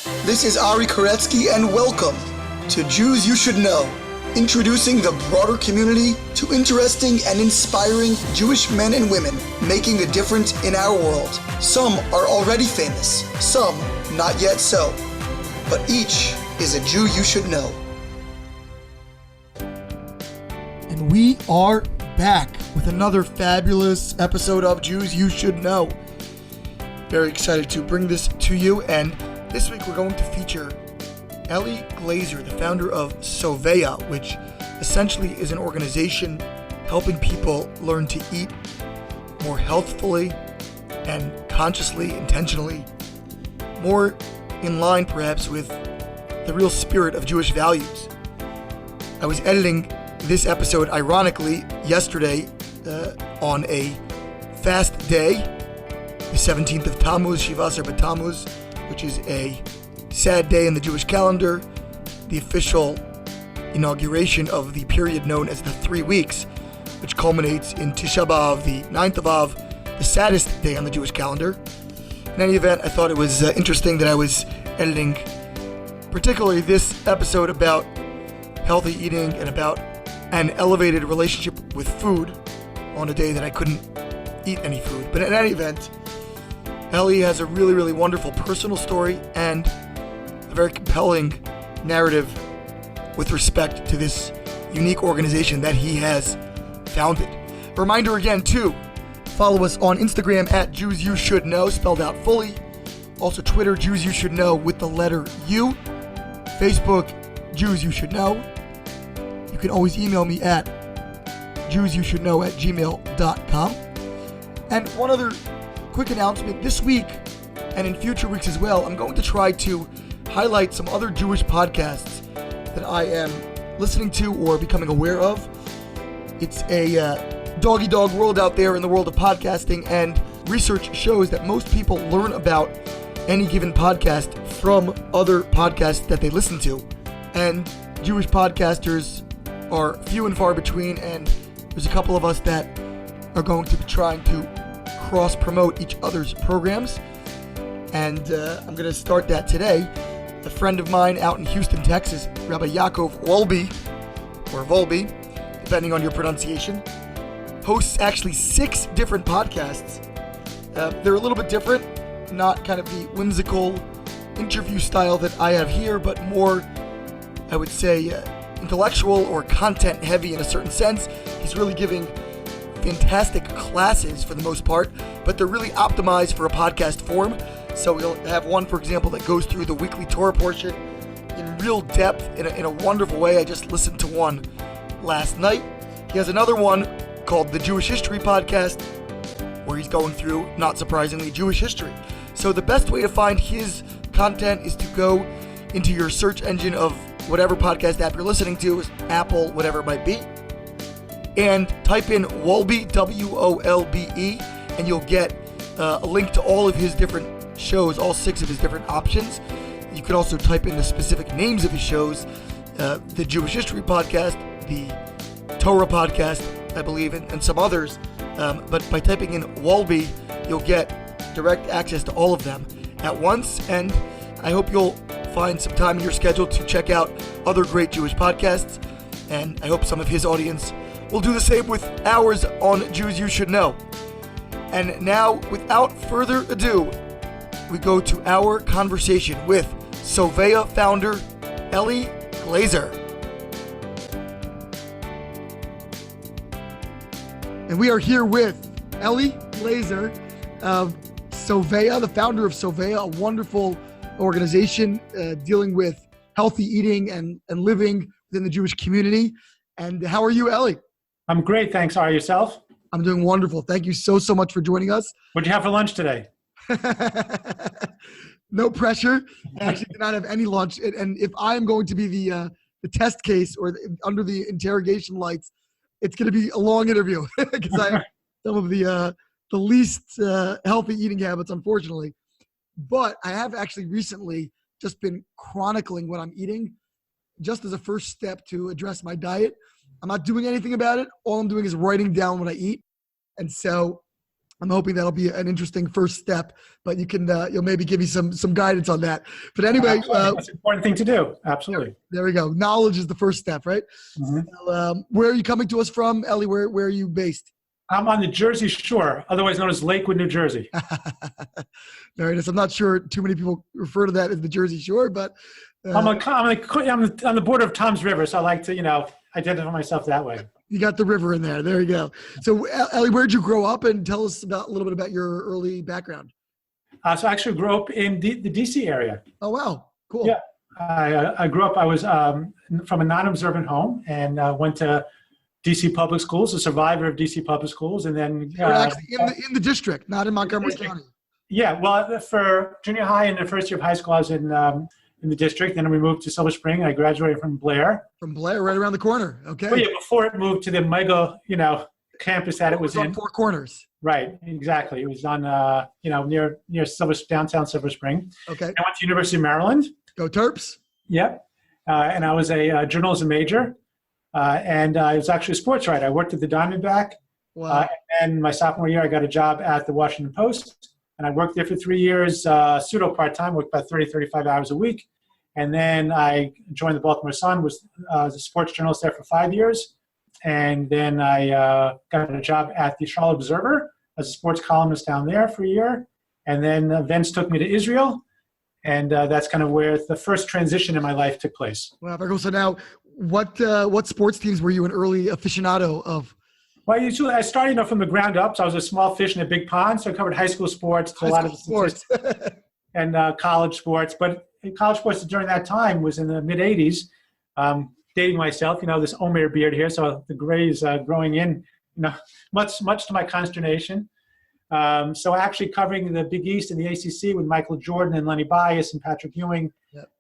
This is Ari Koretsky, and welcome to Jews You Should Know, introducing the broader community to interesting and inspiring Jewish men and women making a difference in our world. Some are already famous, some not yet so, but each is a Jew you should know. And we are back with another fabulous episode of Jews You Should Know. Very excited to bring this to you, and this week we're going to feature Eli Glaser, the founder of Sovea, which essentially is an organization helping people learn to eat more healthfully and consciously, intentionally, more in line perhaps with the real spirit of Jewish values. I was editing this episode, ironically, yesterday on a fast day, the 17th of Tammuz, Shivasar B'Tammuz, which is a sad day in the Jewish calendar, the official inauguration of the period known as the 3 weeks, which culminates in Tisha B'Av, the 9th of Av, the saddest day on the Jewish calendar. In any event, I thought it was interesting that I was editing particularly this episode about healthy eating and about an elevated relationship with food on a day that I couldn't eat any food. But in any event, Eli has a really, really wonderful personal story and a very compelling narrative with respect to this unique organization that he has founded. A reminder again, too, follow us on Instagram at Jews You Should Know, spelled out fully. Also Twitter, Jews You Should Know with the letter U. Facebook, Jews You Should Know. You can always email me at jewsyoushouldknow@gmail.com. And one other quick announcement, this week and in future weeks as well, I'm going to try to highlight some other Jewish podcasts that I am listening to or becoming aware of. It's a dog-eat-dog world out there in the world of podcasting, and research shows that most people learn about any given podcast from other podcasts that they listen to. And Jewish podcasters are few and far between, and there's a couple of us that are going to be trying to cross-promote each other's programs, and I'm going to start that today. A friend of mine out in Houston, Texas, Rabbi Jacob Rupp, or Volby, depending on your pronunciation, hosts actually 6 different podcasts. They're a little bit different, not kind of the whimsical interview style that I have here, but more, I would say, intellectual or content heavy in a certain sense. He's really giving fantastic classes for the most part, but they're really optimized for a podcast form. So we'll have one, for example, that goes through the weekly Torah portion in real depth in a wonderful way. I just listened to one last night. He has another one called the Jewish History Podcast, where he's going through, not surprisingly, Jewish history. So the best way to find his content is to go into your search engine of whatever podcast app you're listening to, Apple, whatever it might be, and type in Wolbe, W-O-L-B-E, and you'll get a link to all of his different shows, all 6 of his different options. You can also type in the specific names of his shows, the Jewish History Podcast, the Torah Podcast, I believe, and some others. But by typing in Wolbe, you'll get direct access to all of them at once, and I hope you'll find some time in your schedule to check out other great Jewish podcasts, and I hope some of his audience will do the same with ours on Jews You Should Know. And now, without further ado, we go to our conversation with Sovea founder Eli Glaser. And we are here with Eli Glaser of Sovea, the founder of Sovea, a wonderful organization dealing with healthy eating and living within the Jewish community. And how are you, Eli? I'm great, thanks. Are yourself? I'm doing wonderful. Thank you so much for joining us. What'd you have for lunch today? No pressure. I actually did not have any lunch. And if I'm going to be the test case or under the interrogation lights, it's going to be a long interview because I have some of the least healthy eating habits, unfortunately. But I have actually recently just been chronicling what I'm eating just as a first step to address my diet. I'm not doing anything about it. All I'm doing is writing down what I eat. And so I'm hoping that'll be an interesting first step, but you'll maybe give me some guidance on that. But anyway, that's an important thing to do. Absolutely. There we go. Knowledge is the first step, right? Mm-hmm. Where are you coming to us from, Ellie? Where are you based? I'm on the Jersey Shore, otherwise known as Lakewood, New Jersey. Very nice. I'm not sure too many people refer to that as the Jersey Shore, but I'm on the border of Tom's River, so I like to, identify myself that way. You got the river in there. There you go. So, Ellie, where'd you grow up? And tell us a little bit about your early background. So I actually grew up in the D.C. area. Oh, wow. Cool. Yeah. I grew up, I was from a non-observant home and went to D.C. public schools, a survivor of D.C. public schools. And then you're actually in the district, not in Montgomery County. Yeah. Well, for junior high and the first year of high school, I was in the district. Then we moved to Silver Spring. I graduated from Blair. From Blair, right around the corner. Okay. Well, yeah, before it moved to the mega, campus that it was in. On Four Corners. Right. Exactly. It was on, near downtown Silver Spring. Okay. I went to University of Maryland. Go Terps. Yep. And I was a journalism major. And I was actually a sports writer. I worked at the Diamondback. Wow. And my sophomore year, I got a job at the Washington Post. And I worked there for 3 years, pseudo part-time, worked about 30, 35 hours a week. And then I joined the Baltimore Sun, was a sports journalist there for 5 years. And then I got a job at the Charlotte Observer as a sports columnist down there for a year. And then events took me to Israel. And that's kind of where the first transition in my life took place. Wow. So now, what sports teams were you an early aficionado of? Well, I started from the ground up. So I was a small fish in a big pond. So I covered high school sports, a lot of sports, and college sports. But college sports during that time was in the mid '80s. Dating myself, this Omer beard here, so the gray is growing in, much to my consternation. So actually covering the Big East and the ACC with Michael Jordan and Lenny Bias and Patrick Ewing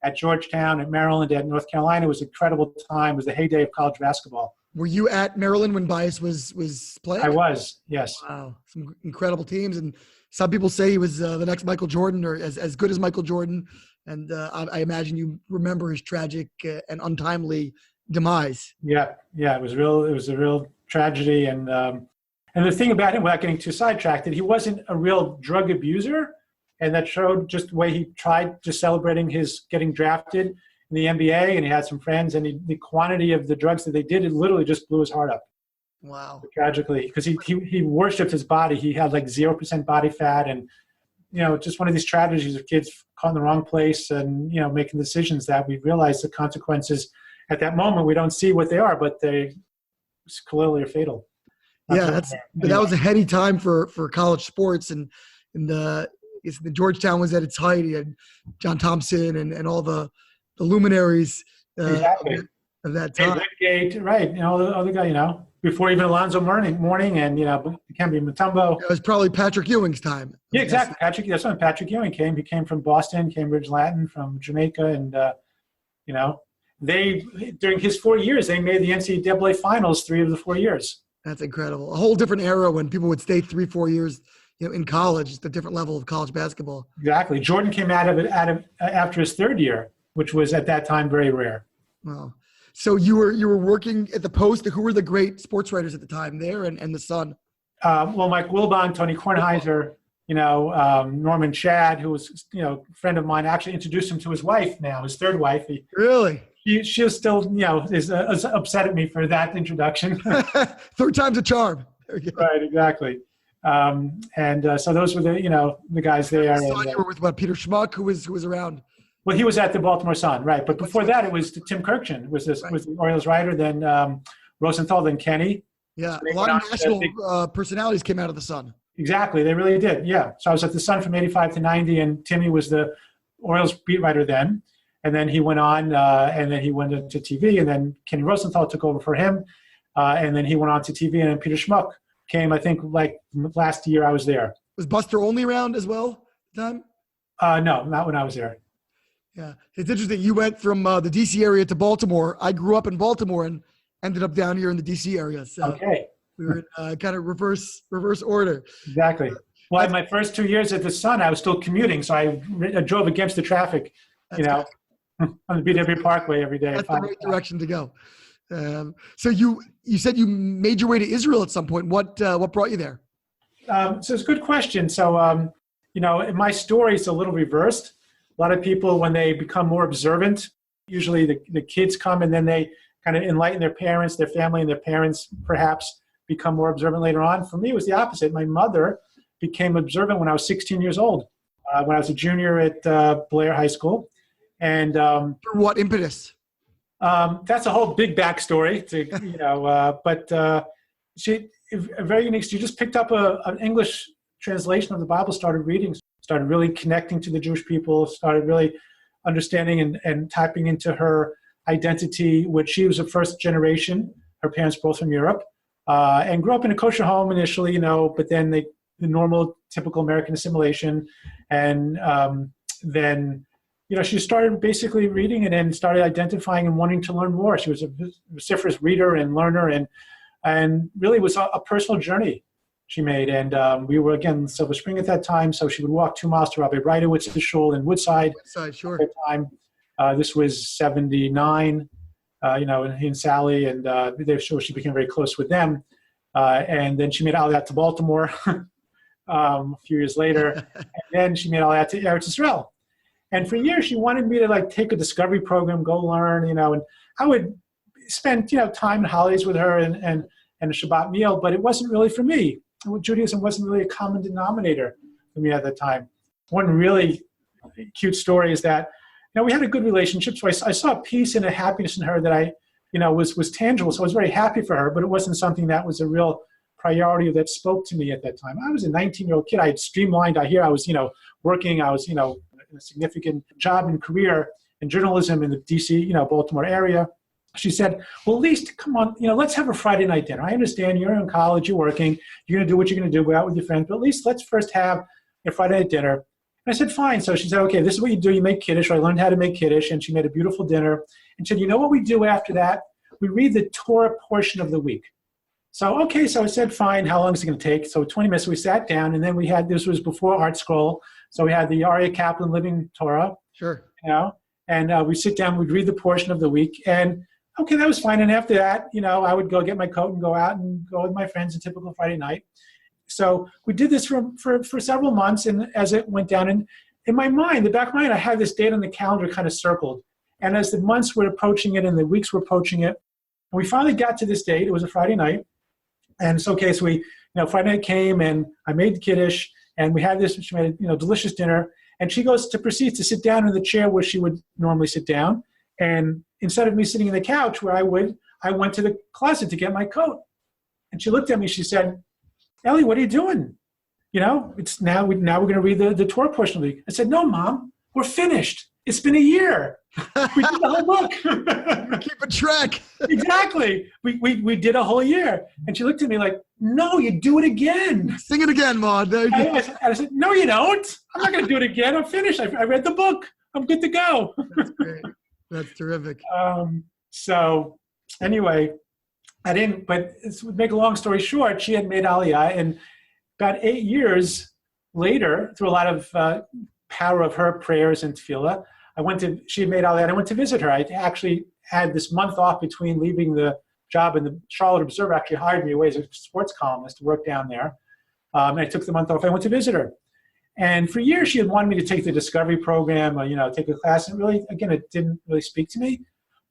at Georgetown, at Maryland, at North Carolina was an incredible time. It was the heyday of college basketball. Were you at Maryland when Bias was playing? I was, yes. Wow, some incredible teams, and some people say he was the next Michael Jordan, or as good as Michael Jordan. And I imagine you remember his tragic and untimely demise. Yeah, it was a real tragedy, and the thing about him, without getting too sidetracked, that he wasn't a real drug abuser, and that showed just the way he tried just celebrating his getting drafted in the NBA, and he had some friends, and the quantity of the drugs that they did, it literally just blew his heart up. Wow. Tragically, because he worshipped his body. He had like 0% body fat, and just one of these tragedies of kids caught in the wrong place and making decisions that we realize the consequences at that moment. We don't see what they are, but they clearly are fatal. That was a heady time for college sports, and the Georgetown was at its height. You had John Thompson and all the luminaries exactly. of that time. Gate, right? All the other guy, before even Alonzo Mourning and Dikembe Mutombo. It was probably Patrick Ewing's time. Yeah, exactly. That's when Patrick Ewing came. He came from Boston, Cambridge Latin, from Jamaica, and they during his 4 years they made the NCAA finals 3 of the 4 years. That's incredible. A whole different era when people would stay 3-4 years, in college. It's a different level of college basketball. Exactly. Jordan came out of it after his 3rd year, which was at that time very rare. Wow. So you were working at the Post. Who were the great sports writers at the time there and the Sun? Well, Mike Wilbon, Tony Kornheiser, Norman Shadd, who was a friend of mine. Actually introduced him to his wife now, his 3rd wife. Really? She was still, is upset at me for that introduction. 3rd time's a charm. Right, exactly. So those were the guys there. You were with Peter Schmuck, who was around. Well, he was at the Baltimore Sun, right? But before that, it was Tim Kirkjian was the Orioles writer. Then Rosenthal, then Kenny. Yeah, so a lot of national personalities came out of the Sun. Exactly, they really did. Yeah, so I was at the Sun from '85 to '90, and Timmy was the Orioles beat writer then. And then he went on, and then he went into TV, and then Kenny Rosenthal took over for him, and then he went on to TV, and then Peter Schmuck came. I think like last year I was there. Was Buster Olney around as well at the time? No, not when I was there. Yeah, it's interesting. You went from the D.C. area to Baltimore. I grew up in Baltimore and ended up down here in the D.C. area. So okay. We were in kind of reverse order. Exactly. Well, my first 2 years at the Sun, I was still commuting, so I drove against the traffic, on the BW Parkway every day. That's the right direction to go. So you said you made your way to Israel at some point. What brought you there? So it's a good question. So, in my story, it's a little reversed. A lot of people, when they become more observant, usually the kids come and then they kind of enlighten their parents, their family, and their parents perhaps become more observant later on. For me, it was the opposite. My mother became observant when I was 16 years old, when I was a junior at Blair High School. And for what impetus? That's a whole big backstory. But she very unique. She just picked up an English translation of the Bible, started reading, started really connecting to the Jewish people, started really understanding and tapping into her identity, which she was a first generation, her parents both from Europe, and grew up in a kosher home initially, but then the normal, typical American assimilation. And then, she started basically reading and then started identifying and wanting to learn more. She was a vociferous reader and learner, and really was a personal journey she made. And we were, again, in Silver Spring at that time, so she would walk 2 miles to Rabbi Reidewitz's shul in Woodside. Sure. At that time. This was 79, he and Sally, and she became very close with them. And then she made Aliyah to Baltimore a few years later. And then she made Aliyah to Eretz Yisrael. And for years, she wanted me to take a discovery program, go learn, and I would spend, time and holidays with her and a Shabbat meal, but it wasn't really for me. Judaism wasn't really a common denominator for me at that time. One really cute story is that, we had a good relationship, so I saw a peace and a happiness in her that I, was tangible. So I was very happy for her, but it wasn't something that was a real priority that spoke to me at that time. I was a 19-year-old kid. I had streamlined. I was, working. I was, in a significant job and career in journalism in the D.C., Baltimore area. She said, well, at least, come on, let's have a Friday night dinner. I understand you're in college, you're working, you're going to do what you're going to do, go out with your friends, but at least let's first have a Friday night dinner. And I said, fine. So she said, okay, this is what you do. You make Kiddush. So I learned how to make Kiddush, and she made a beautiful dinner. And said, you know what we do after that? We read the Torah portion of the week. So, okay, so I said, fine. How long is it going to take? So 20 minutes. We sat down, and then we had, this was before Art Scroll. So we had the Aryeh Kaplan Living Torah. Sure. And we sit down, we'd read the portion of the week. And okay, that was fine. And after that, I would go get my coat and go out and go with my friends a typical Friday night. So we did this for several months, and as it went down, and in my mind, the back of my mind, I had this date on the calendar kind of circled. And as the months were approaching it and the weeks were approaching it, and we finally got to this date. It was a Friday night. And so, okay, so we, Friday night came, and I made the Kiddush, and we had this, she made a delicious dinner. And she proceeds to sit down in the chair where she would normally sit down. And instead of me sitting in the couch where I went to the closet to get my coat. And she looked at me, she said, Ellie, what are you doing? It's now we're going to read the Torah portion of the week. I said, no, Mom, we're finished. It's been a year. We did the whole book. Keep a track. Exactly. We did a whole year. And she looked at me like, no, you do it again. Sing it again, Maud. I said, no, you don't. I'm not going to do it again. I'm finished. I read the book. I'm good to go. That's great. That's terrific. So anyway, I didn't, but to make a long story short, she had made Aliyah, and about 8 years later, through a lot of power of her prayers and tefillah, she had made Aliyah, and I went to visit her. I actually had this month off between leaving the job, and the Charlotte Observer actually hired me away as a sports columnist to work down there. And I took the month off. I went to visit her. And for years, she had wanted me to take the discovery program, take a class. And really, again, it didn't really speak to me.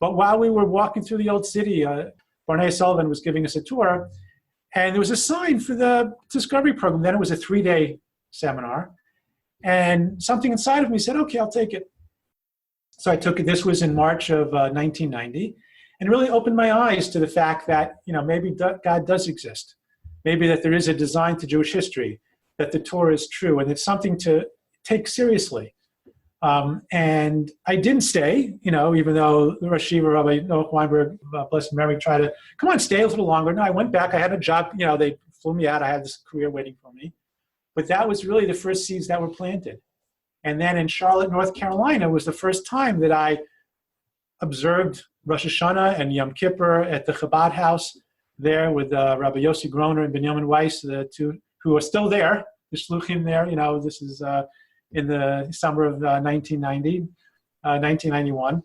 But while we were walking through the old city, Barney Sullivan was giving us a tour, and there was a sign for the discovery program. Then it was a 3-day seminar. And something inside of me said, okay, I'll take it. So I took it. This was in March of 1990. And it really opened my eyes to the fact that, maybe God does exist. Maybe that there is a design to Jewish history, that the Torah is true, and it's something to take seriously. And I didn't stay, even though the Rosh Yeshiva, Rabbi Noah Weinberg, blessed memory, tried to, come on, stay a little longer. No, I went back. I had a job. They flew me out. I had this career waiting for me. But that was really the first seeds that were planted. And then in Charlotte, North Carolina, was the first time that I observed Rosh Hashanah and Yom Kippur at the Chabad house there with Rabbi Yossi Groner and Benjamin Weiss, the two who are still there, the shluchim there. This is in the summer of 1991.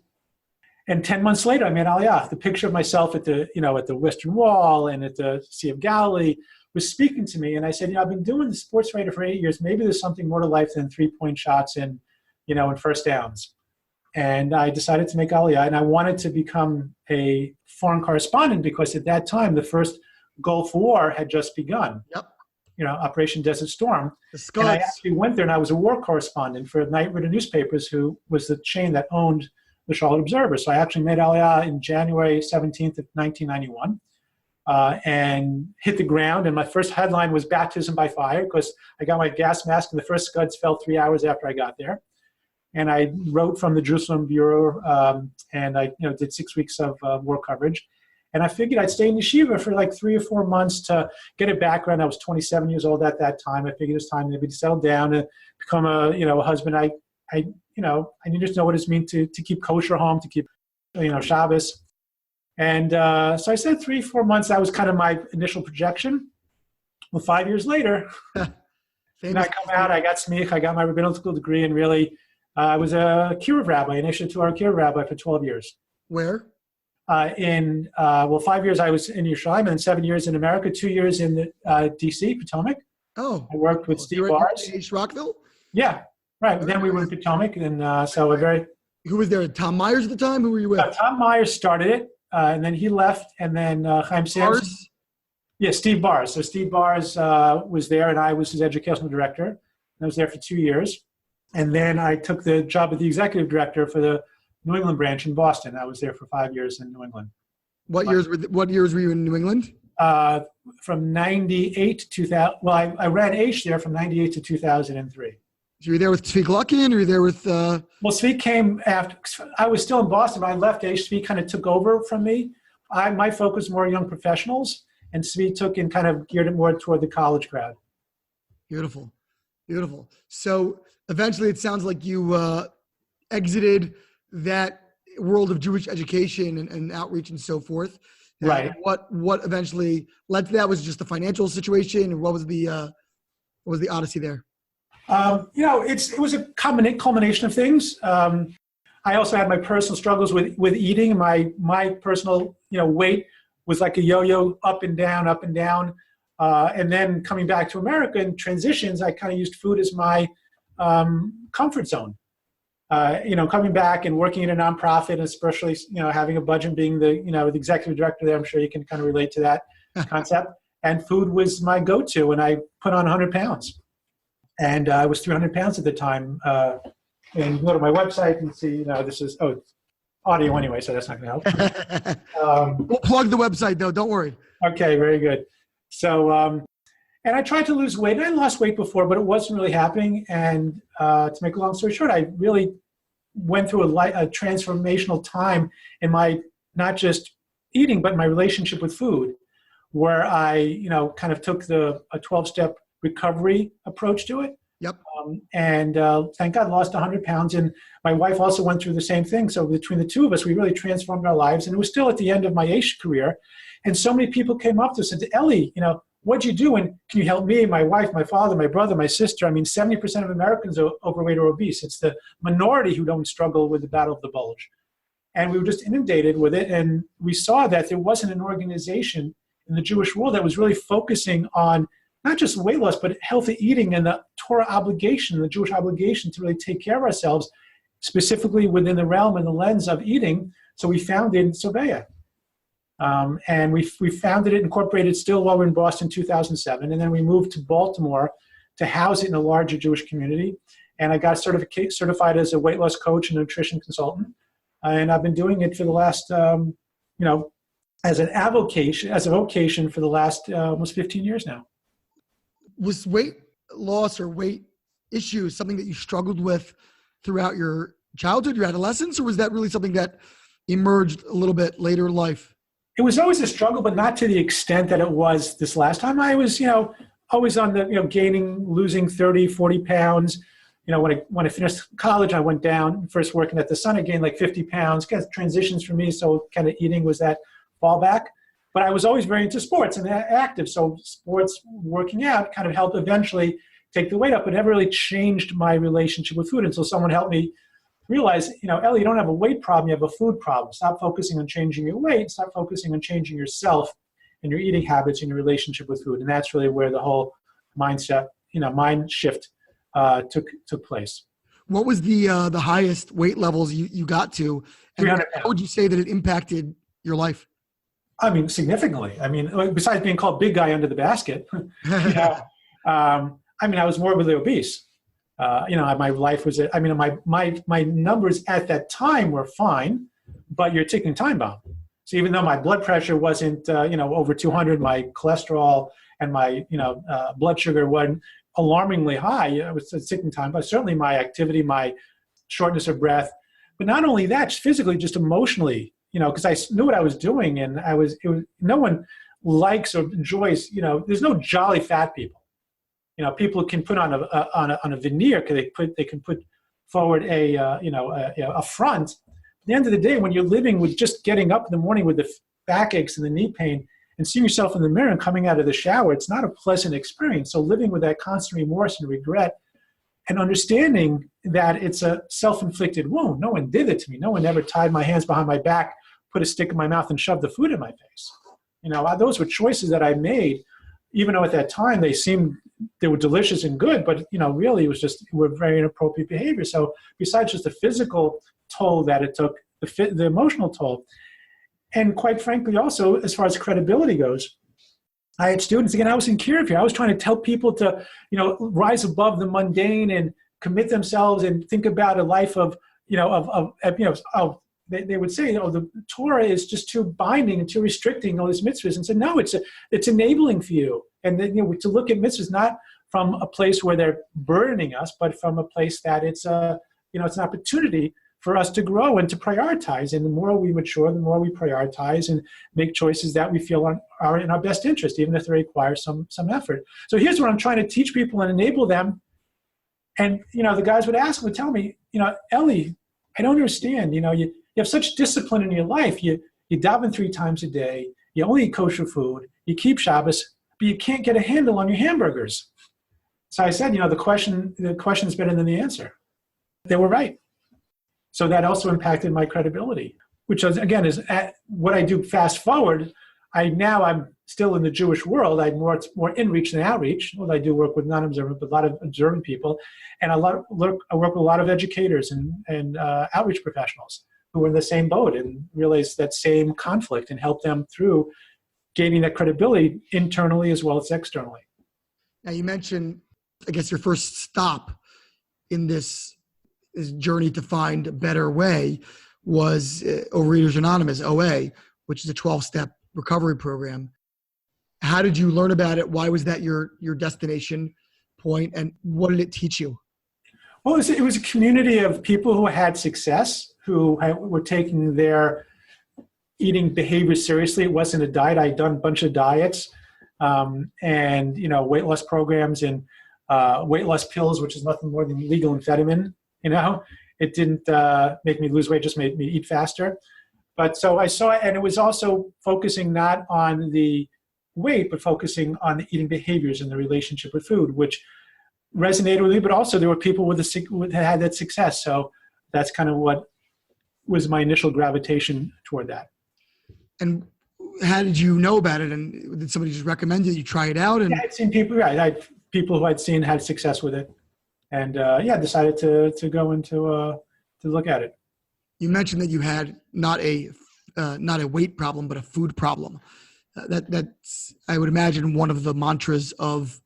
And 10 months later, I made Aliyah. The picture of myself at the Western Wall and at the Sea of Galilee was speaking to me. And I said, I've been doing the sports writer for 8 years. Maybe there's something more to life than 3-point shots and, in first downs. And I decided to make Aliyah, and I wanted to become a foreign correspondent because at that time, the first Gulf War had just begun. Yep. Operation Desert Storm. The and I actually went there, and I was a war correspondent for Night Reader Newspapers, who was the chain that owned the Charlotte Observer. So I actually made Aliyah in January 17th of 1991 and hit the ground. And my first headline was Baptism by Fire, because I got my gas mask, and the first scuds fell 3 hours after I got there. And I wrote from the Jerusalem Bureau, and I did 6 weeks of war coverage. And I figured I'd stay in yeshiva for like 3 or 4 months to get a background. I was 27 years old at that time. I figured it was time maybe to settle down and become a husband. I needed to know what it means to keep kosher home, to keep Shabbos. And so I said 3-4 months. That was kind of my initial projection. Well, 5 years later, when I come out, I got smicha, I got my rabbinical degree, and really I was a kiruv rabbi, an Isha Torah kiruv rabbi for 12 years. Where? 5 years I was in Yerushalayim, and then 7 years in America, 2 years in D.C., Potomac. Oh. I worked with Steve Bars. East Rockville? Yeah, right. Then we were in Potomac, and Who was there? Tom Myers at the time? Who were you with? Tom Myers started it, and then he left, and then Chaim Sampson. Yeah, Steve Bars. So Steve Bars was there, and I was his educational director. And I was there for 2 years. And then I took the job of the executive director for the New England branch in Boston. I was there for 5 years in New England. What years were you in New England? From 98 to 2000. Well, I ran H there from 98 to 2003. So you were there with Tzvi Gluckin, or you were there with... Well, Tzvi came after. I was still in Boston, but I left H. Tzvi kind of took over from me. My focus was more young professionals, and Tzvi took and kind of geared it more toward the college crowd. Beautiful. Beautiful. So eventually it sounds like you exited that world of Jewish education and outreach and so forth. Right. What eventually led to that? Was it just the financial situation, or what was the odyssey there? It was a culmination of things. I also had my personal struggles with eating. My personal weight was like a yo-yo, up and down, up and down. And then coming back to America in transitions, I kind of used food as my comfort zone. Coming back and working in a nonprofit, especially, having a budget, being the executive director there, I'm sure you can kind of relate to that concept. And food was my go-to, and I put on 100 pounds. And I was 300 pounds at the time. And you go to my website and see, this is, audio anyway, so that's not going to help. We'll plug the website, though. Don't worry. Okay, very good. So, and I tried to lose weight. I lost weight before, but it wasn't really happening. And to make a long story short, I really went through a transformational time in my, not just eating, but my relationship with food, where I, kind of took a 12-step recovery approach to it. Yep. And thank God, lost 100 pounds. And my wife also went through the same thing. So between the two of us, we really transformed our lives. And it was still at the end of my Aish career. And so many people came up to us and said, Ellie, what'd you do? And can you help me, my wife, my father, my brother, my sister? I mean, 70% of Americans are overweight or obese. It's the minority who don't struggle with the battle of the bulge. And we were just inundated with it. And we saw that there wasn't an organization in the Jewish world that was really focusing on not just weight loss, but healthy eating and the Torah obligation, the Jewish obligation to really take care of ourselves, specifically within the realm and the lens of eating. So we founded Sobeya. And we founded it, incorporated still while we were in Boston in 2007. And then we moved to Baltimore to house it in a larger Jewish community. And I got certified as a weight loss coach and nutrition consultant. And I've been doing it for the last, as a vocation for the last almost 15 years now. Was weight loss or weight issues something that you struggled with throughout your childhood, your adolescence, or was that really something that emerged a little bit later in life? It was always a struggle, but not to the extent that it was this last time. I was, always on the, losing 30, 40 pounds. When I finished college, I went down, first working at the Sun, I gained like 50 pounds, kind of transitions for me. So kind of eating was that fallback. But I was always very into sports and active. So sports, working out kind of helped eventually take the weight up, but never really changed my relationship with food until someone helped me realize, Ellie, you don't have a weight problem, you have a food problem. Stop focusing on changing your weight, stop focusing on changing yourself and your eating habits and your relationship with food. And that's really where the whole mind shift took place. What was the highest weight levels you got to? And 300 how would you say that it impacted your life? I mean, significantly. I mean, besides being called big guy under the basket, I mean, I was morbidly obese. My life was, my numbers at that time were fine, but you're ticking time bomb. So even though my blood pressure wasn't, over 200, my cholesterol and my, blood sugar wasn't alarmingly high. It was a ticking time, but certainly my activity, my shortness of breath, but not only that, physically, just emotionally, because I knew what I was doing, and no one likes or enjoys, there's no jolly fat people. People can put on a veneer because they can put forward a front. At the end of the day, when you're living with just getting up in the morning with the backaches and the knee pain and seeing yourself in the mirror and coming out of the shower, it's not a pleasant experience. So living with that constant remorse and regret and understanding that it's a self-inflicted wound. No one did it to me. No one ever tied my hands behind my back, put a stick in my mouth, and shoved the food in my face. Those were choices that I made, even though at that time they were delicious and good, but really it was were very inappropriate behavior. So besides just the physical toll that it took, the emotional toll, and quite frankly also as far as credibility goes, I had students, again, I was in care here. I was trying to tell people to, rise above the mundane and commit themselves and think about a life of, they would say, the Torah is just too binding and too restricting, all these mitzvahs. And said, no, it's enabling for you. And then, to look at mitzvahs not from a place where they're burdening us, but from a place that it's it's an opportunity for us to grow and to prioritize. And the more we mature, the more we prioritize and make choices that we feel are in our best interest, even if they require some effort. So here's what I'm trying to teach people and enable them. And, the guys would tell me, Ellie, I don't understand. You have such discipline in your life. You daven 3 times a day. You only eat kosher food. You keep Shabbos, but you can't get a handle on your hamburgers. So I said, the question is better than the answer. They were right. So that also impacted my credibility, which is, again, is what I do fast forward. I'm still in the Jewish world. I'm more in reach than outreach. Well, I do work with non-observant, but a lot of observant people. And I work with a lot of educators and outreach professionals who are in the same boat and realize that same conflict and help them through gaining that credibility internally as well as externally. Now you mentioned, I guess, your first stop in this journey to find a better way was Overeaters Anonymous, OA, which is a 12-step recovery program. How did you learn about it? Why was that your destination point? And what did it teach you? Well, it was a community of people who had success, who were taking their eating behavior seriously. It wasn't a diet. I'd done a bunch of diets and, weight loss programs and weight loss pills, which is nothing more than legal amphetamine. It didn't make me lose weight, just made me eat faster. But so I saw it, and it was also focusing not on the weight, but focusing on the eating behaviors and the relationship with food, which resonated with me. But also there were people that had that success. So that's kind of what was my initial gravitation toward that. And how did you know about it? And did somebody just recommend it? You try it out? And yeah, I'd seen people. Right, I had people who I'd seen had success with it, and decided to go into to look at it. You mentioned that you had not a weight problem, but a food problem. That's, I would imagine, one of the mantras of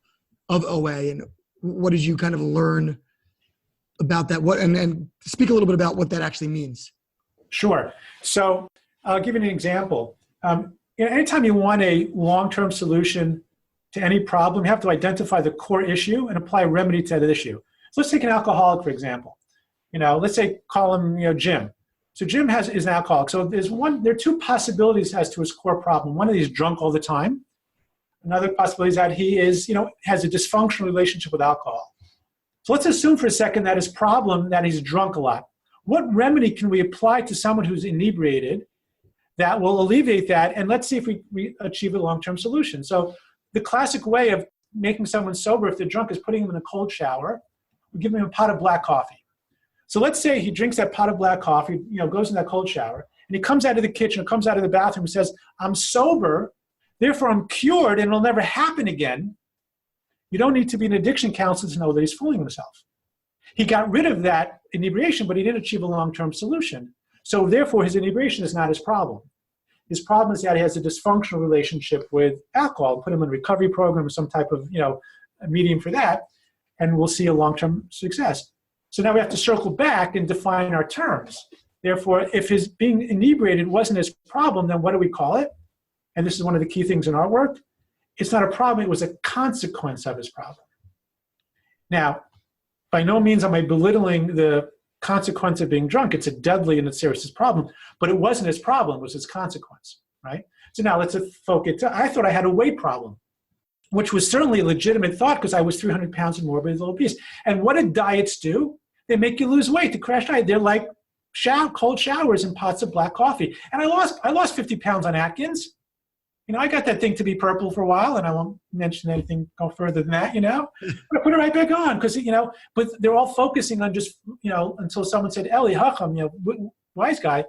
OA. And what did you kind of learn about that? And speak a little bit about what that actually means. Sure. So I'll give you an example. Anytime you want a long-term solution to any problem, you have to identify the core issue and apply a remedy to that issue. So let's take an alcoholic, for example. Let's say call him, Jim. So Jim is an alcoholic. So there are 2 possibilities as to his core problem. One is he's drunk all the time. Another possibility is that he is, has a dysfunctional relationship with alcohol. So let's assume for a second that his problem, that he's drunk a lot. What remedy can we apply to someone who's inebriated that will alleviate that? And let's see if we achieve a long-term solution. So the classic way of making someone sober if they're drunk is putting them in a cold shower. We give them a pot of black coffee. So let's say he drinks that pot of black coffee, goes in that cold shower, and he comes out of the kitchen or comes out of the bathroom and says, I'm sober. Therefore, I'm cured and it'll never happen again. You don't need to be an addiction counselor to know that he's fooling himself. He got rid of that inebriation, but he didn't achieve a long-term solution. So therefore, his inebriation is not his problem. His problem is that he has a dysfunctional relationship with alcohol. Put him in a recovery program or some type of, a medium for that, and we'll see a long-term success. So now we have to circle back and define our terms. Therefore, if his being inebriated wasn't his problem, then what do we call it? And this is one of the key things in our work. It's not a problem. It was a consequence of his problem. Now, by no means am I belittling the consequence of being drunk. It's a deadly and a serious problem, but it wasn't his problem, it was his consequence, right? So now let's focus. I thought I had a weight problem, which was certainly a legitimate thought because I was 300 pounds and morbidly obese. And what did diets do? They make you lose weight, the crash diet. They're like cold showers and pots of black coffee. And I lost 50 pounds on Atkins. I got that thing to be purple for a while, and I won't mention anything go further than that, But I put it right back on because, but they're all focusing on just, until someone said, Eli, Hacham, wise guy,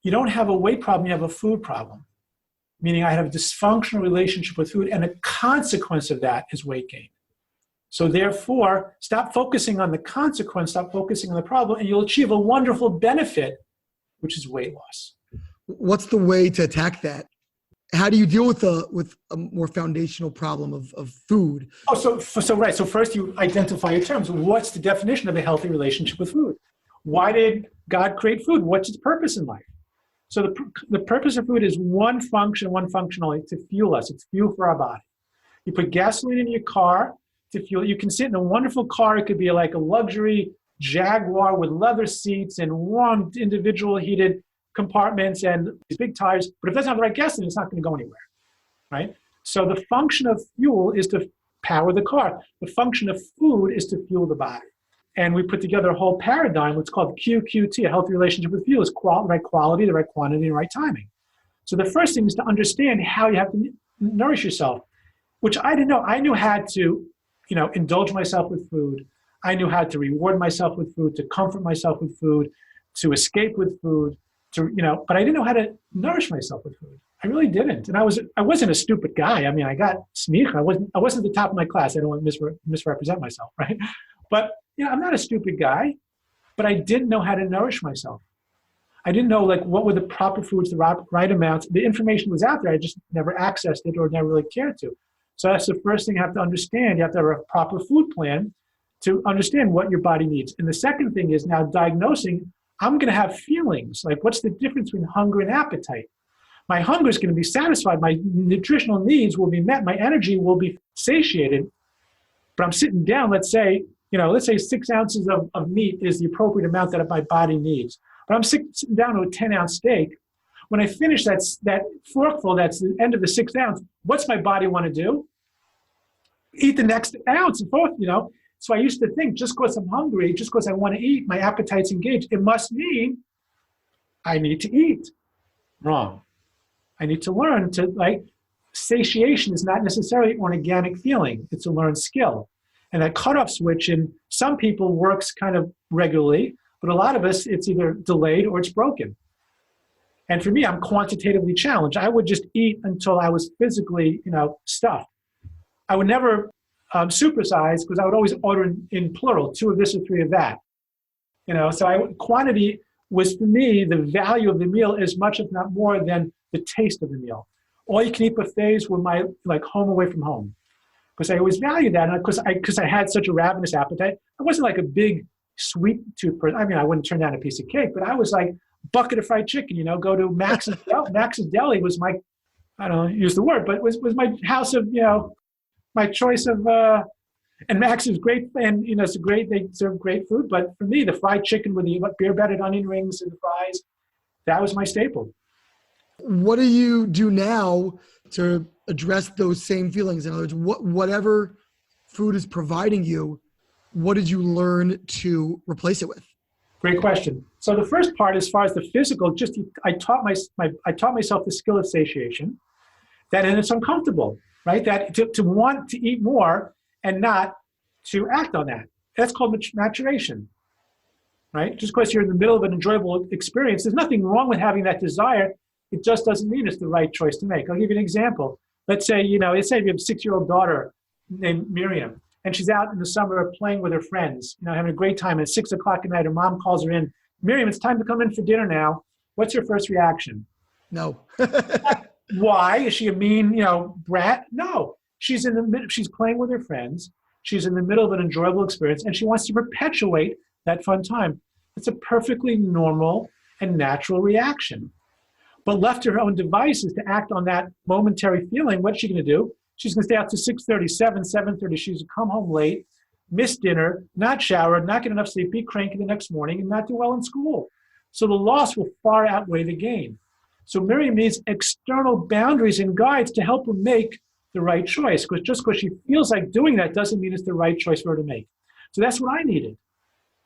you don't have a weight problem, you have a food problem. Meaning I have a dysfunctional relationship with food, and a consequence of that is weight gain. So therefore, stop focusing on the consequence, stop focusing on the problem, and you'll achieve a wonderful benefit, which is weight loss. What's the way to attack that? How do you deal with a more foundational problem of food? So first you identify your terms. What's the definition of a healthy relationship with food? Why did God create food? What's its purpose in life? So the purpose of food is one function only, to fuel us. It's fuel for our body. You put gasoline in your car to fuel. You can sit in a wonderful car. It could be like a luxury Jaguar with leather seats and warm individual heated compartments and these big tires, but if it doesn't have the right gasoline, it's not going to go anywhere, right? So the function of fuel is to power the car. The function of food is to fuel the body. And we put together a whole paradigm, what's called QQT, a healthy relationship with fuel, is the right quality, the right quantity, and the right timing. So the first thing is to understand how you have to nourish yourself, which I didn't know. I knew how to, indulge myself with food. I knew how to reward myself with food, to comfort myself with food, to escape with food, but I didn't know how to nourish myself with food. I really didn't. And I wasn't a stupid guy. I mean, I got smicha. I wasn't the top of my class. I don't want to misrepresent myself, right? But, I'm not a stupid guy, but I didn't know how to nourish myself. I didn't know, what were the proper foods, the right amounts. The information was out there. I just never accessed it or never really cared to. So that's the first thing you have to understand. You have to have a proper food plan to understand what your body needs. And the second thing is now diagnosing, I'm going to have feelings. Like, what's the difference between hunger and appetite? My hunger is going to be satisfied. My nutritional needs will be met. My energy will be satiated. But I'm sitting down, let's say 6 ounces of meat is the appropriate amount that my body needs. But I'm sitting down to a 10-ounce steak. When I finish that forkful, that's the end of the 6th ounce, what's my body want to do? Eat the next ounce and forth, So I used to think, just because I'm hungry, just because I want to eat, my appetite's engaged, it must mean I need to eat. Wrong. I need to learn to, satiation is not necessarily an organic feeling. It's a learned skill. And that cutoff switch in some people works kind of regularly, but a lot of us, it's either delayed or it's broken. And for me, I'm quantitatively challenged. I would just eat until I was physically, stuffed. I would never supersize because I would always order in plural, 2 of this or 3 of that. So quantity was for me the value of the meal as much, if not more, than the taste of the meal. All you can eat buffets were my home away from home, because I always valued that, and because I had such a ravenous appetite. I wasn't like a big sweet tooth person. I mean, I wouldn't turn down a piece of cake, but I was like bucket of fried chicken. Go to Max's. Max's Deli was my, I don't use the word, but was my house of my choice of. And Max is great, and it's great. They serve great food, but for me, the fried chicken with the beer battered onion rings and the fries, that was my staple. What do you do now to address those same feelings? In other words, whatever food is providing you, what did you learn to replace it with? Great question. So the first part, as far as the physical, I taught myself the skill of satiation. And it's uncomfortable, right? That to want to eat more and not to act on that. That's called maturation, right? Just because you're in the middle of an enjoyable experience, there's nothing wrong with having that desire. it just doesn't mean it's the right choice to make. I'll give you an example. Let's say you have a 6-year-old daughter named Miriam, and she's out in the summer playing with her friends, having a great time. And at 6 o'clock at night, her mom calls her in. Miriam, it's time to come in for dinner now. What's your first reaction? No. Why? Is she a mean, brat? No. She's playing with her friends. She's in the middle of an enjoyable experience, and she wants to perpetuate that fun time. It's a perfectly normal and natural reaction. But left to her own devices to act on that momentary feeling, what's she going to do? She's going to stay out to 6:30, 7:30. She's going to come home late, miss dinner, not shower, not get enough sleep, be cranky the next morning, and not do well in school. So the loss will far outweigh the gain. So Miriam needs external boundaries and guides to help her make the right choice. Because just because she feels like doing that doesn't mean it's the right choice for her to make. So that's what I needed,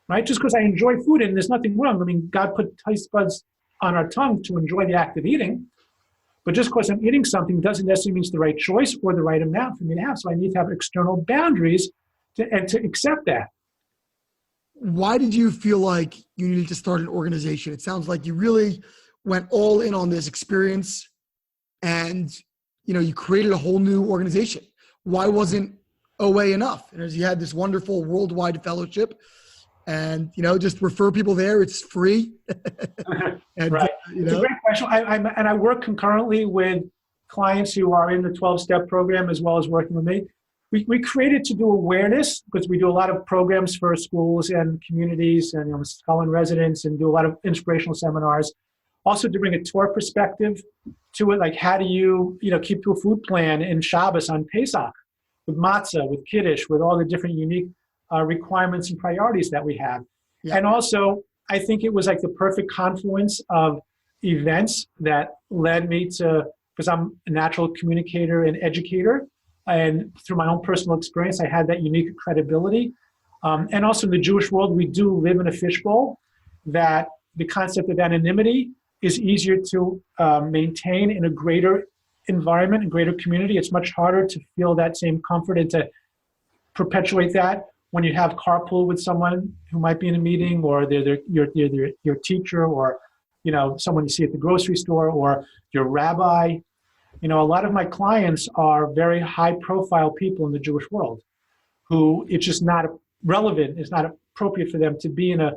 right? Just because I enjoy food, and there's nothing wrong. I mean, God put taste buds on our tongue to enjoy the act of eating. But just because I'm eating something doesn't necessarily mean it's the right choice or the right amount for me to have. So I need to have external boundaries to accept that. Why did you feel like you needed to start an organization? It sounds like you really went all in on this experience and, you created a whole new organization. Why wasn't OA enough? And as you had this wonderful worldwide fellowship and, just refer people there, it's free. And, right. It's a great question. I work concurrently with clients who are in the 12-step program as well as working with me. We created to do awareness because we do a lot of programs for schools and communities and scholar and residents and do a lot of inspirational seminars. Also to bring a Torah perspective to it, like how do you keep to a food plan in Shabbos on Pesach with matzah, with Kiddush, with all the different unique requirements and priorities that we have. Yeah. And also, I think it was like the perfect confluence of events that led me to, because I'm a natural communicator and educator, and through my own personal experience, I had that unique credibility. And also in the Jewish world, we do live in a fishbowl, that the concept of anonymity is easier to maintain in a greater environment, a greater community. It's much harder to feel that same comfort and to perpetuate that when you have carpool with someone who might be in a meeting, or they're your teacher, or someone you see at the grocery store, or your rabbi. A lot of my clients are very high-profile people in the Jewish world who it's just not relevant, it's not appropriate for them to be in a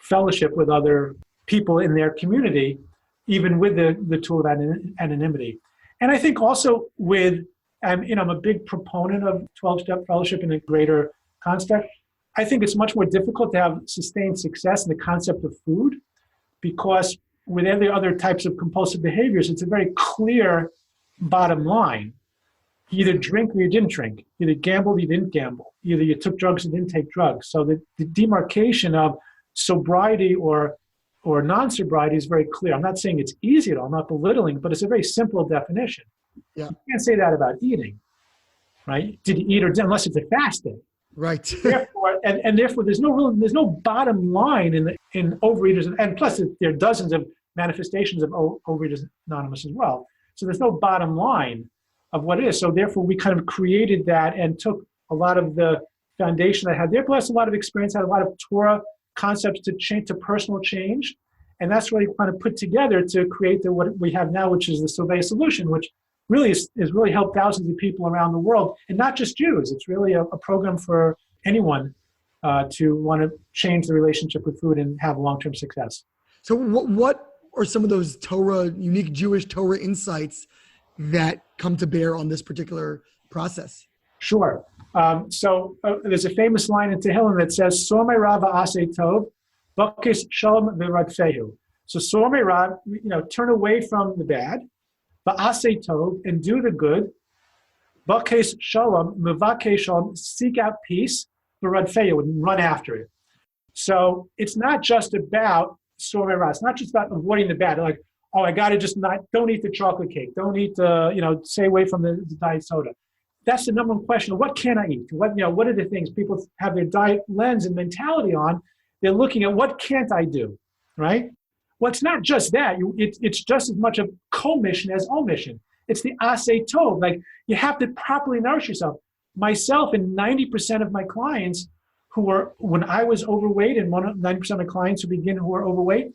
fellowship with other people in their community, even with the tool of anonymity. And I think also with, I'm a big proponent of 12-step fellowship in a greater concept. I think it's much more difficult to have sustained success in the concept of food, because with every other types of compulsive behaviors, it's a very clear bottom line. You either drink or you didn't drink. You either gambled or you didn't gamble. Either you took drugs or didn't take drugs. So the demarcation of sobriety or non-sobriety is very clear. I'm not saying it's easy at all. I'm not belittling, but it's a very simple definition. Yeah. You can't say that about eating, right? Did you eat or didn't, unless it's a fast day. Right. Therefore, and therefore, there's no bottom line in Overeaters, and plus there are dozens of manifestations of Overeaters Anonymous as well. So there's no bottom line of what it is. So therefore, we kind of created that and took a lot of the foundation I had there, plus a lot of experience, had a lot of Torah concepts to change, to personal change, and that's really kind of put together to create what we have now, which is the Sovei solution, which really has really helped thousands of people around the world, and not just Jews. It's really a program for anyone to want to change the relationship with food and have long-term success. So what are some of those unique Jewish Torah insights that come to bear on this particular process? Sure. So there's a famous line in Tehillim that says, Somei Rav Aseh Tov, Bakes Shalom V'Radfehu. So Somei Rav, turn away from the bad, V'Aseh Tov, and do the good, Bakes Shalom, Mevakeh Shalom, seek out peace, V'Radfehu, and run after it. So it's not just about Somei Rav. It's not just about avoiding the bad. Like, oh, I got to just don't eat the chocolate cake. Don't eat stay away from the diet soda. That's the number one question. What can I eat? What are the things people have their diet lens and mentality on? They're looking at what can't I do, right? Well, it's not just that. It's just as much of commission as omission. It's the aseh tov. Like, you have to properly nourish yourself. Myself and 90% of my clients who were, when I was overweight, and 90% of my clients who are overweight,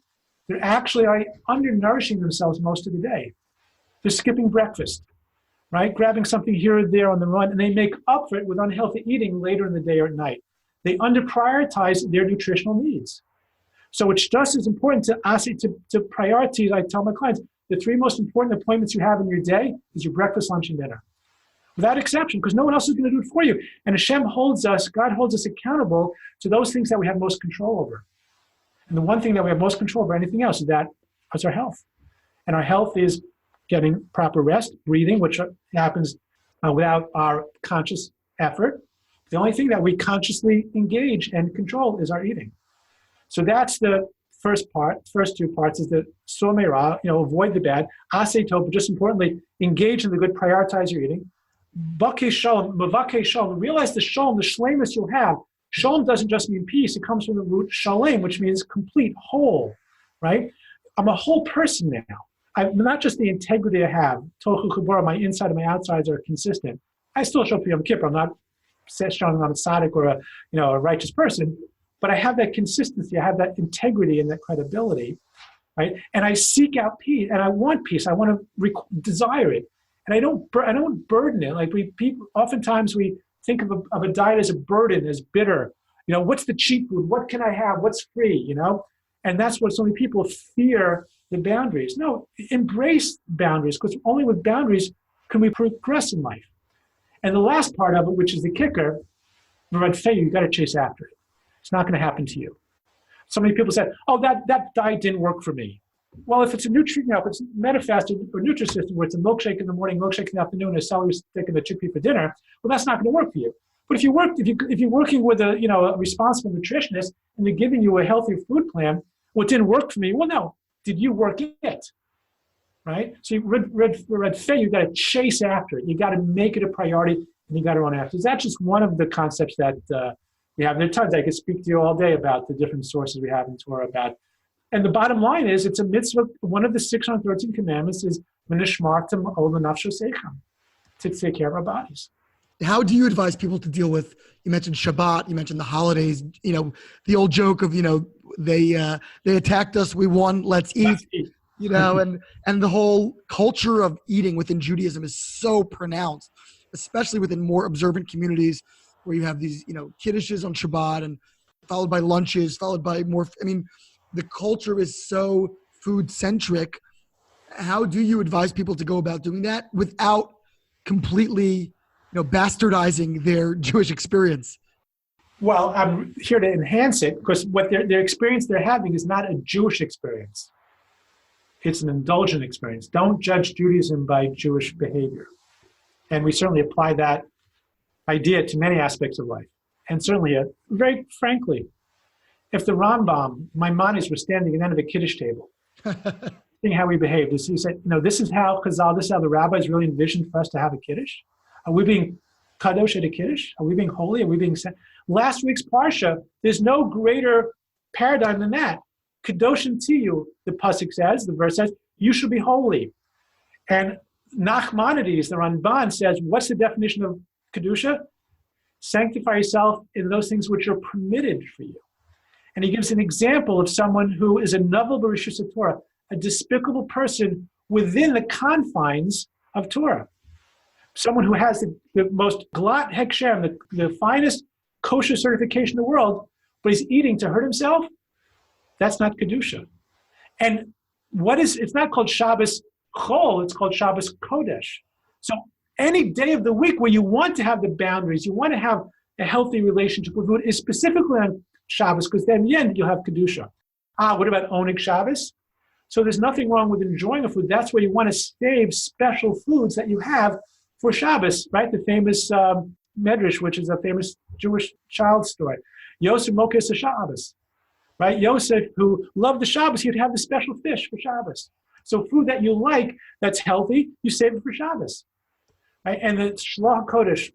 they're actually undernourishing themselves most of the day. They're skipping breakfast, right? Grabbing something here or there on the run, and they make up for it with unhealthy eating later in the day or at night. They under-prioritize their nutritional needs. So it's just as important to prioritize. I tell my clients, the 3 most important appointments you have in your day is your breakfast, lunch, and dinner. Without exception, because no one else is going to do it for you. And Hashem God holds us accountable to those things that we have most control over. And the one thing that we have most control over anything else is our health. And our health is getting proper rest, breathing, which happens without our conscious effort. The only thing that we consciously engage and control is our eating. So that's the first 2 parts is the somera, avoid the bad. Asay tov, but just importantly, engage in the good, prioritize your eating. Bakei shalom, mavakei shalom, realize the shalom, the shlemus you'll have. Shalom doesn't just mean peace, it comes from the root shalem, which means complete, whole, right? I'm a whole person now. I'm not just the integrity I have. Tochu chubara, my inside and my outsides are consistent. I still show up for Yom Kippur. I'm not showing I'm a tzaddik or a righteous person, but I have that consistency. I have that integrity and that credibility, right? And I seek out peace, and I want peace. I want to desire it, and I don't burden it. Like oftentimes we think of a diet as a burden, as bitter. What's the cheap food? What can I have? What's free? And that's what so many people fear the boundaries. No, embrace boundaries, because only with boundaries can we progress in life. And the last part of it, which is the kicker, you got to chase after it. It's not going to happen to you. So many people said, "Oh, that diet didn't work for me." Well, if it's a if it's Metafast or Nutrisystem, where it's a milkshake in the morning, milkshake in the afternoon, a celery stick and a chickpea for dinner, well, that's not going to work for you. But if you're working with a responsible nutritionist and they're giving you a healthy food plan, what didn't work for me? Well, no. Did you work it? Right? So you got to chase after it. You got to make it a priority, and you got to run after it. That's just one of the concepts that we have. There are tons. I could speak to you all day about the different sources we have in Torah about. And the bottom line is, it's a mitzvah. One of the 613 commandments is "V'nishmartem ol nafshosechem," to take care of our bodies. How do you advise people to deal with? You mentioned Shabbat. You mentioned the holidays. The old joke of they attacked us, we won, let's eat. And the whole culture of eating within Judaism is so pronounced, especially within more observant communities where you have these, kiddushes on Shabbat and followed by lunches, followed by more. The culture is so food centric. How do you advise people to go about doing that without completely, bastardizing their Jewish experience? Well, I'm here to enhance it, because what their experience they're having is not a Jewish experience. It's an indulgent experience. Don't judge Judaism by Jewish behavior. And we certainly apply that idea to many aspects of life. And certainly, very frankly, if the Rambam, Maimonides, was standing at the end of a Kiddush table, seeing how we behaved, he said, this is how Chazal, this is how the rabbis really envisioned for us to have a Kiddush. Are we being kadosh at a Kiddush? Are we being holy? Are we being sent? Last week's Parsha, there's no greater paradigm than that. Kadoshim tiyu, the pasuk says, the verse says, you should be holy. And Nachmanides, the Ramban, says, what's the definition of Kedusha? Sanctify yourself in those things which are permitted for you. And he gives an example of someone who is a novel b'rishus Torah, a despicable person within the confines of Torah. Someone who has the most glat hekshem, the finest kosher certification in the world, but he's eating to hurt himself. That's not Kedusha. And it's not called Shabbos Chol, it's called Shabbos Kodesh. So any day of the week where you want to have the boundaries, you want to have a healthy relationship with food, is specifically on Shabbos, because then in the end you'll have Kedusha. What about Oneg Shabbos? So there's nothing wrong with enjoying a food. That's where you want to save special foods that you have for Shabbos, right? The famous Medrash, which is a famous Jewish child story. Yosef Mokes Shabbos, right? Yosef, who loved the Shabbos, he'd have the special fish for Shabbos. So food that you like, that's healthy, you save it for Shabbos, right? And the Shlach Kodesh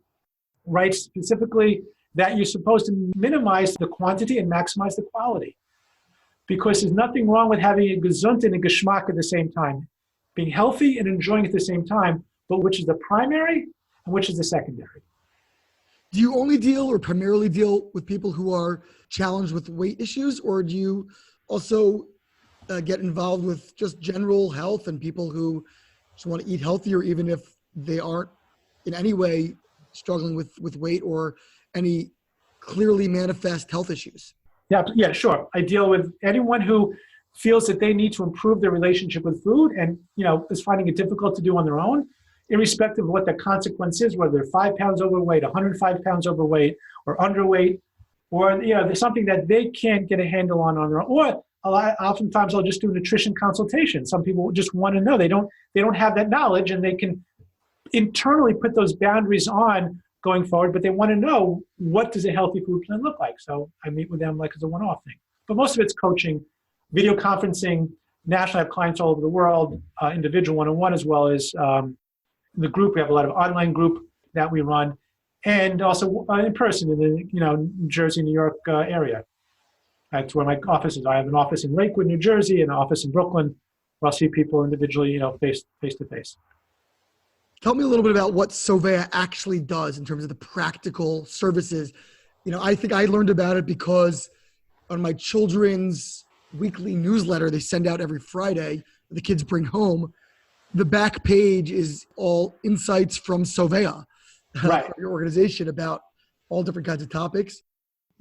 writes specifically that you're supposed to minimize the quantity and maximize the quality, because there's nothing wrong with having a gesund and a geschmack at the same time, being healthy and enjoying it at the same time, but which is the primary and which is the secondary. Do you only deal or primarily deal with people who are challenged with weight issues, or do you also get involved with just general health and people who just want to eat healthier, even if they aren't in any way struggling with weight or any clearly manifest health issues? Yeah, sure. I deal with anyone who feels that they need to improve their relationship with food and, is finding it difficult to do on their own, irrespective of what the consequence is, whether they're 5 pounds overweight, 105 pounds overweight, or underweight, or, there's something that they can't get a handle on their own. Or oftentimes I'll just do nutrition consultation. Some people just want to know. They don't have that knowledge, and they can internally put those boundaries on going forward, but they want to know, what does a healthy food plan look like? So I meet with them like as a one-off thing. But most of it's coaching, video conferencing. Nationally, I have clients all over the world, individual one-on-one, as well as the group. We have a lot of online group that we run, and also in person in the New Jersey, New York area. That's where my office is. I have an office in Lakewood, New Jersey, and an office in Brooklyn, where I'll see people individually, face to face. Tell me a little bit about what Sovea actually does in terms of the practical services. I think I learned about it because on my children's weekly newsletter they send out every Friday, the kids bring home, the back page is all insights from Sovea, right, from your organization, about all different kinds of topics.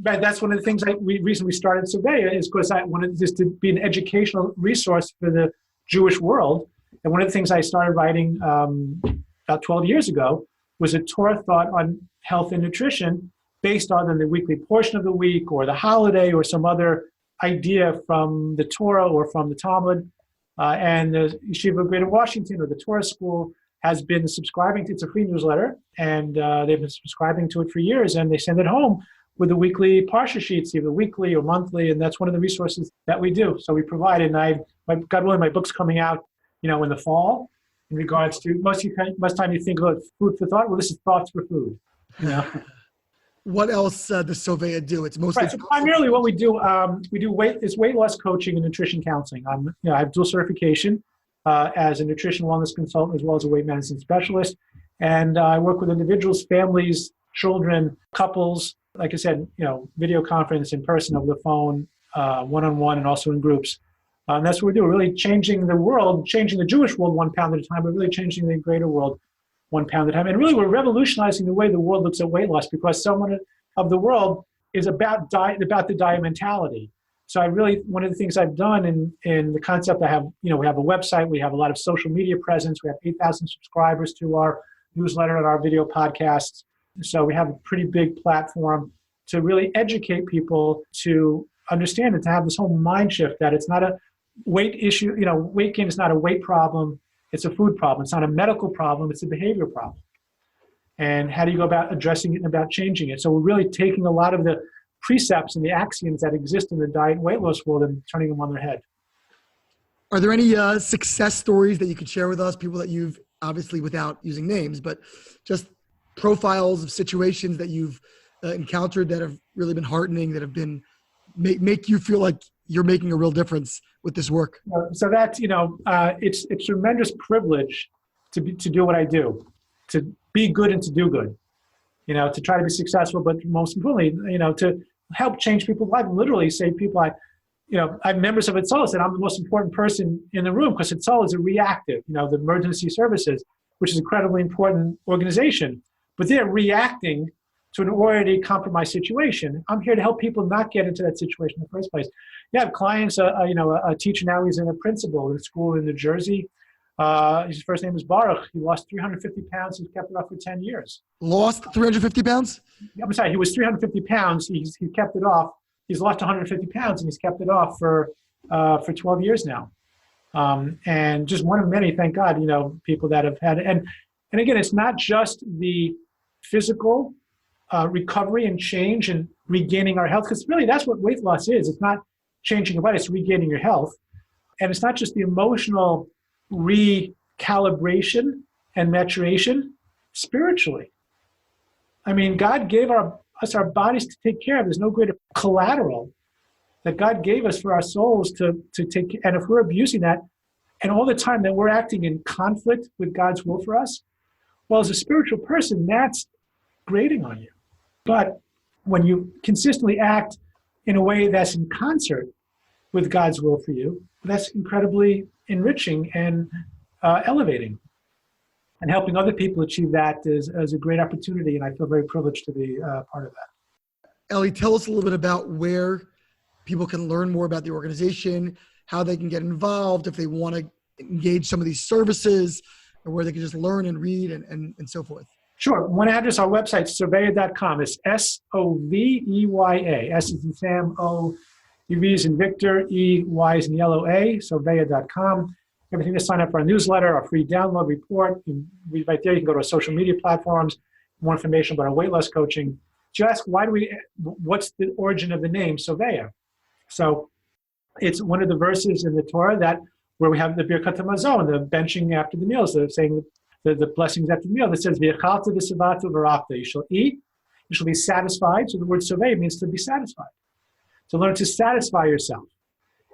Right, that's one of the things reason we started Sovea is because I wanted this to be an educational resource for the Jewish world. And one of the things I started writing about 12 years ago was a Torah thought on health and nutrition based on the weekly portion of the week or the holiday or some other idea from the Torah or from the Talmud. And the Yeshiva of Greater Washington, or the Torah School, has been subscribing to it. It's a free newsletter, and they've been subscribing to it for years, and they send it home with the weekly parsha sheets, either weekly or monthly, and that's one of the resources that we do. So we provide, and God willing, my book's coming out, in the fall. In regards to most time you think about food for thought. Well, this is thoughts for food. What else does Sovea do? It's mostly right. So primarily what we do weight loss coaching and nutrition counseling. I have dual certification as a nutrition wellness consultant as well as a weight management specialist, and I work with individuals, families, children, couples. Like I said, video conference, in person, over the phone, one-on-one, and also in groups. And that's what we do. We're really changing the world, changing the Jewish world 1 pound at a time, but really changing the greater world 1 pound at a time. And really, we're revolutionizing the way the world looks at weight loss, because so much of the world is about the diet mentality. So one of the things I've done in the concept, we have a website, we have a lot of social media presence, we have 8,000 subscribers to our newsletter and our video podcasts. So we have a pretty big platform to really educate people to understand and to have this whole mind shift that it's not a weight issue. Weight gain is not a weight problem. It's a food problem. It's not a medical problem. It's a behavior problem. And how do you go about addressing it and about changing it? So we're really taking a lot of the precepts and the axioms that exist in the diet and weight loss world and turning them on their head. Are there any success stories that you could share with us? People that you've, obviously without using names, but just profiles of situations that you've encountered that have really been heartening, that have been make you feel like you're making a real difference with this work? So that's, it's a tremendous privilege to do what I do, to be good and to do good, to try to be successful, but most importantly, to help change people's lives, literally save people. I have members of Itzol said I'm the most important person in the room, because Itzol is a reactive, the emergency services, which is an incredibly important organization, but they're reacting to an already compromised situation. I'm here to help people not get into that situation in the first place. You have clients, a teacher now, he's a principal in a school in New Jersey. His first name is Baruch. He lost 350 pounds. He's kept it off for 10 years. Lost 350 pounds? I'm sorry, he was 350 pounds. He kept it off. He's lost 150 pounds, and he's kept it off for 12 years now. And just one of many, thank God, people that have had it. And again, it's not just the physical recovery and change and regaining our health, because really that's what weight loss is. It's not changing your body, it's regaining your health. And it's not just the emotional recalibration and maturation spiritually. I mean, God gave us our bodies to take care of. There's no greater collateral that God gave us for our souls to take. And if we're abusing that, and all the time that we're acting in conflict with God's will for us, well, as a spiritual person, that's grating on you. But when you consistently act in a way that's in concert with God's will for you. That's incredibly enriching and elevating. And helping other people achieve that is a great opportunity, and I feel very privileged to be part of that. Ellie, tell us a little bit about where people can learn more about the organization, how they can get involved, if they want to engage some of these services, or where they can just learn and read and so forth. Sure. One address, our website, Soveya.com. It's Soveya. S is in Sam, O, V is in Victor, E, Y is in yellow, A, Soveya.com. Everything to sign up for our newsletter, our free download report. Right there, you can go to our social media platforms, more information about our weight loss coaching. Just what's the origin of the name Soveya? So it's one of the verses in the Torah where we have the Birkat HaMazon, the benching after the meals, the saying the blessings after the meal that says, V'yachalta v'savata v'rachta. You shall eat, you shall be satisfied. So the word Soveya means to be satisfied. To learn to satisfy yourself.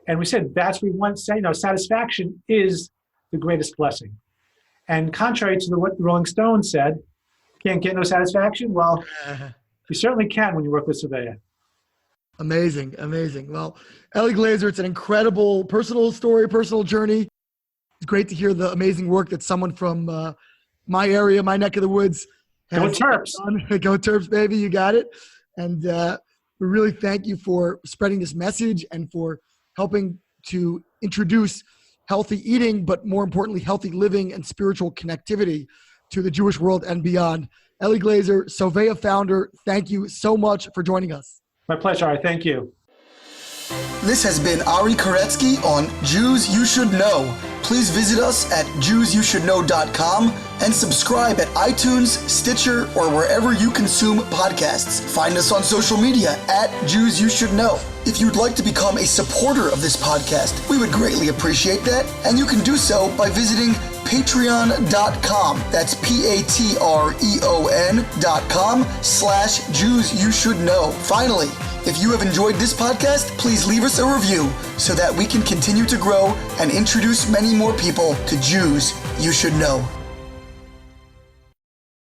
And we said that's what we want to say. Satisfaction is the greatest blessing. And contrary to what the Rolling Stones said, can't get no satisfaction. Well, you certainly can when you work with Soveya. Amazing, amazing. Well, Ellie Glaser, it's an incredible personal story, personal journey. It's great to hear the amazing work that someone from my area, my neck of the woods, has Go Terps. done. Go Terps, baby, you got it. And we really thank you for spreading this message and for helping to introduce healthy eating, but more importantly, healthy living and spiritual connectivity to the Jewish world and beyond. Ellie Glaser, Soveya founder, thank you so much for joining us. My pleasure. Ari. Thank you. This has been Ari Koretsky on Jews You Should Know. Please visit us at JewsYouShouldKnow.com and subscribe at iTunes, Stitcher, or wherever you consume podcasts. Find us on social media at Jews You Should Know. If you'd like to become a supporter of this podcast, we would greatly appreciate that, and you can do so by visiting patreon.com. That's patreon.com/Jews You Should Know. Finally, if you have enjoyed this podcast, please leave us a review so that we can continue to grow and introduce many more people to Jews You Should Know.